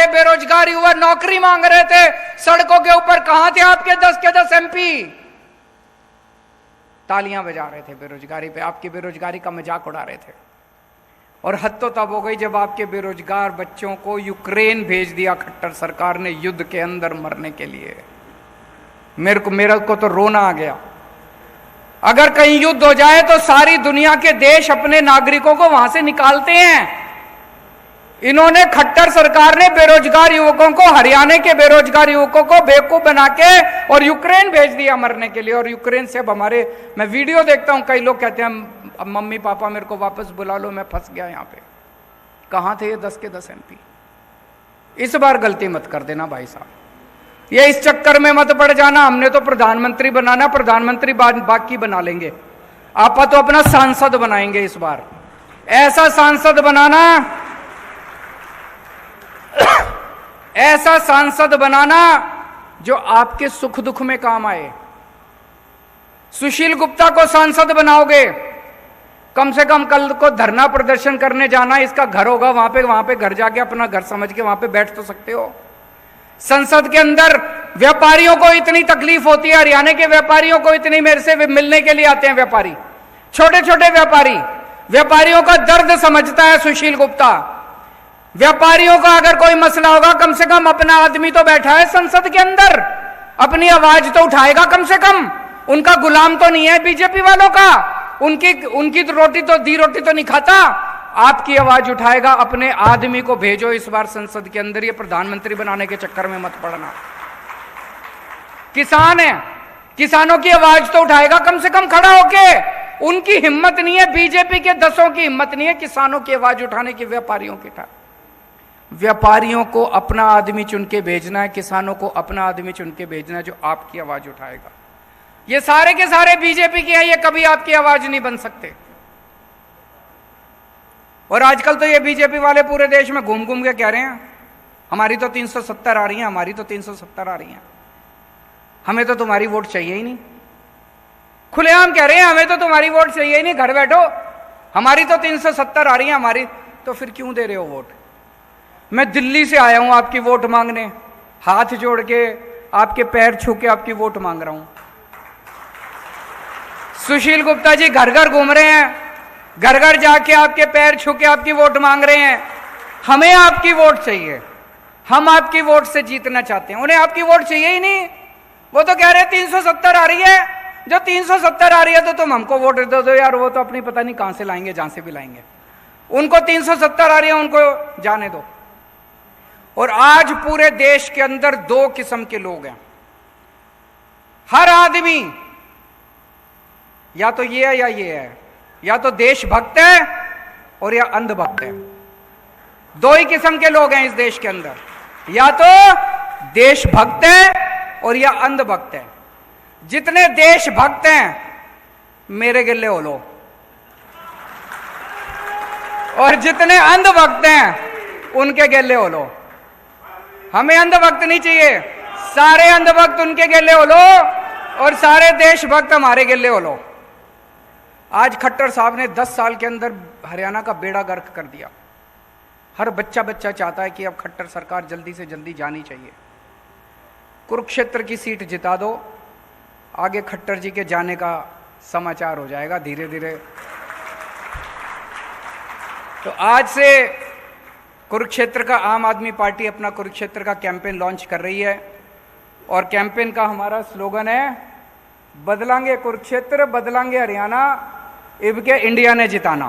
बेरोजगार युवा नौकरी मांग रहे थे सड़कों के ऊपर, कहां थे आपके 10 के 10 एमपी? तालियां बजा रहे थे बेरोजगारी पे, आपकी बेरोजगारी का मजाक उड़ा रहे थे। और हद तो तब हो गई जब आपके बेरोजगार बच्चों को यूक्रेन भेज दिया खट्टर सरकार ने युद्ध के अंदर मरने के लिए। मेरे को तो रोना आ गया। अगर कहीं युद्ध हो जाए तो सारी दुनिया के देश अपने नागरिकों को वहां से निकालते हैं। इन्होंने खट्टर सरकार ने बेरोजगार युवकों को, हरियाणा के बेरोजगार युवकों को बेवकूफ बना के और यूक्रेन भेज दिया मरने के लिए। और यूक्रेन से अब हमारे, मैं वीडियो देखता हूं, कई लोग कहते हैं अब मम्मी पापा मेरे को वापस बुला लो, मैं फंस गया यहां पे। कहां थे ये 10 के 10 एमपी? इस बार गलती मत कर देना भाई साहब, ये इस चक्कर में मत पड़ जाना हमने तो प्रधानमंत्री बनाना, प्रधानमंत्री बाकी बना लेंगे, आप तो अपना सांसद बनाएंगे इस बार। ऐसा सांसद बनाना, ऐसा सांसद बनाना जो आपके सुख दुख में काम आए। सुशील गुप्ता को सांसद बनाओगे, कम से कम कल को धरना प्रदर्शन करने जाना, इसका घर होगा वहां पे घर जाके अपना घर समझ के वहां पे बैठ तो सकते हो। संसद के अंदर व्यापारियों को इतनी तकलीफ होती है, हरियाणा के व्यापारियों को इतनी, मेरे से मिलने के लिए आते हैं व्यापारी, छोटे छोटे व्यापारी, व्यापारियों का दर्द समझता है सुशील गुप्ता। व्यापारियों का अगर कोई मसला होगा, कम से कम अपना आदमी तो बैठा है संसद के अंदर, अपनी आवाज तो उठाएगा कम से कम। उनका गुलाम तो नहीं है बीजेपी वालों का, उनकी तो रोटी तो नहीं खाता, आपकी आवाज उठाएगा। अपने आदमी को भेजो इस बार संसद के अंदर, ये प्रधानमंत्री बनाने के चक्कर में मत पड़ना। किसान है, किसानों की आवाज तो उठाएगा कम से कम खड़ा होके। उनकी हिम्मत नहीं है, बीजेपी के 10 की हिम्मत नहीं है किसानों की आवाज उठाने की, व्यापारियों की था। व्यापारियों को अपना आदमी चुन के भेजना है, किसानों को अपना आदमी चुन के भेजना है जो आपकी आवाज उठाएगा। ये सारे के सारे बीजेपी के हैं, ये कभी आपकी आवाज नहीं बन सकते। और आजकल तो ये बीजेपी वाले पूरे देश में घूम घूम के कह रहे हैं हमारी तो 370 आ रही है, हमारी तो 370 आ रही है, हमें तो तुम्हारी वोट चाहिए ही नहीं। खुलेआम कह रहे हैं हमें तो तुम्हारी वोट चाहिए ही नहीं, घर बैठो, हमारी तो 370 आ रही है हमारी। तो फिर क्यों दे रहे हो वोट? मैं दिल्ली से आया हूं आपकी वोट मांगने, हाथ जोड़ के आपके पैर छू के आपकी वोट मांग रहा हूं। सुशील गुप्ता जी घर घर घूम रहे हैं, घर घर जाके आपके पैर छू के आपकी वोट मांग रहे हैं। हमें आपकी वोट चाहिए, हम आपकी वोट से जीतना चाहते हैं, उन्हें आपकी वोट चाहिए ही नहीं। वो तो कह रहे हैं 370 आ रही है, जो 370 आ रही है तो तुम हमको वोट दे दो यार, वो तो अपनी पता नहीं कहां से लाएंगे, जहां से भी लाएंगे, उनको 370 आ रही है, उनको जाने दो। और आज पूरे देश के अंदर 2 किस्म के लोग हैं। हर आदमी या तो ये है या ये है, या तो देशभक्त है और या अंधभक्त है। 2 ही किस्म के लोग हैं इस देश के अंदर, या तो देशभक्त है और या अंधभक्त है। जितने देशभक्त हैं मेरे गिल्ले हो लो, और जितने अंधभक्त हैं उनके गिल्ले हो लो। हमें अंधभक्त नहीं चाहिए, सारे अंधभक्त उनके गिल्ले हो लो और सारे देशभक्त हमारे गिल्ले हो लो। आज खट्टर साहब ने 10 साल के अंदर हरियाणा का बेड़ा गर्क कर दिया। हर बच्चा चाहता है कि अब खट्टर सरकार जल्दी से जल्दी जानी चाहिए। कुरुक्षेत्र की सीट जिता दो, आगे खट्टर जी के जाने का समाचार हो जाएगा धीरे धीरे। तो आज से कुरुक्षेत्र का आम आदमी पार्टी अपना कुरुक्षेत्र का कैंपेन लॉन्च कर रही है, और कैंपेन का हमारा स्लोगन है बदलांगे कुरुक्षेत्र, बदलांगे हरियाणा, इब के इंडिया ने जिताना।